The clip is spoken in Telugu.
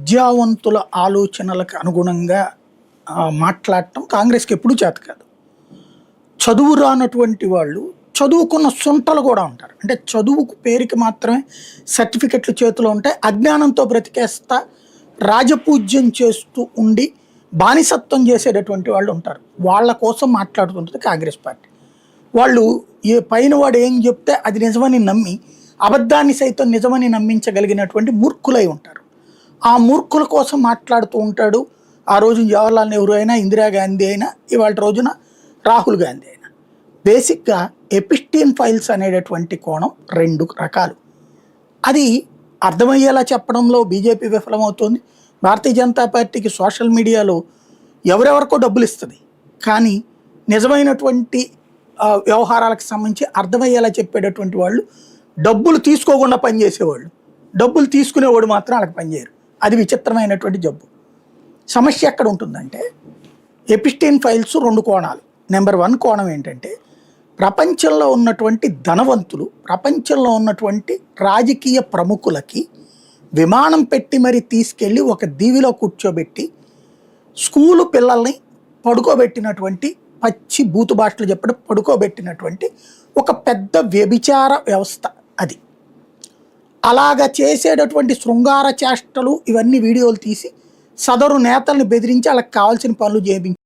విద్యావంతుల ఆలోచనలకు అనుగుణంగా మాట్లాడటం కాంగ్రెస్కి ఎప్పుడూ చేత కాదు. చదువు రానటువంటి వాళ్ళు చదువుకున్న సొంటలు కూడా ఉంటారు. అంటే చదువుకు పేరుకి మాత్రమే సర్టిఫికెట్లు చేతిలో ఉంటాయి. అజ్ఞానంతో బ్రతికేస్తా రాజపూజ్యం చేస్తూ ఉండి బానిసత్వం చేసేటటువంటి వాళ్ళు ఉంటారు. వాళ్ళ కోసం మాట్లాడుతుంటుంది కాంగ్రెస్ పార్టీ. వాళ్ళు ఏ పైన వాడు ఏం చెప్తే అది నిజమని నమ్మి అబద్ధాన్ని సైతం నిజమని నమ్మించగలిగినటువంటి మూర్ఖులై ఉంటారు. ఆ మూర్ఖుల కోసం మాట్లాడుతూ ఉంటాడు. ఆ రోజు జవహర్లాల్ నెహ్రూ అయినా, ఇందిరాగాంధీ అయినా, ఇవాళ రోజున రాహుల్ గాంధీ అయినా. బేసిక్గా ఎపిస్టీన్ ఫైల్స్ అనేటటువంటి కోణం రెండు రకాలు. అది అర్థమయ్యేలా చెప్పడంలో బీజేపీ విఫలమవుతుంది. భారతీయ జనతా పార్టీకి సోషల్ మీడియాలో ఎవరెవరికో డబ్బులు ఇస్తుంది, కానీ నిజమైనటువంటి వ్యవహారాలకు సంబంధించి అర్థమయ్యేలా చెప్పేటటువంటి వాళ్ళు డబ్బులు తీసుకోకుండా పనిచేసేవాళ్ళు, డబ్బులు తీసుకునేవాడు మాత్రం వాళ్ళకి పనిచేయరు. అది విచిత్రమైనటువంటి జబ్బు. సమస్య ఎక్కడ ఉంటుందంటే, ఎపిస్టీన్ ఫైల్స్ రెండు కోణాలు. నెంబర్ 1 కోణం ఏంటంటే, ప్రపంచంలో ఉన్నటువంటి ధనవంతులు, ప్రపంచంలో ఉన్నటువంటి రాజకీయ ప్రముఖులకి విమానం పెట్టి మరి తీసుకెళ్ళి ఒక దీవిలో కూర్చోబెట్టి స్కూలు పిల్లల్ని పడుకోబెట్టినటువంటి, పచ్చి బూతు భాషలు చెప్పడం పడుకోబెట్టినటువంటి ఒక పెద్ద వ్యభిచార వ్యవస్థ అది. అలాగా చేసేటటువంటి శృంగార చేష్టలు ఇవన్నీ వీడియోలు తీసి సదరు నేతల్ని బెదిరించి వాళ్ళకి కావాల్సిన పనులు చేయించి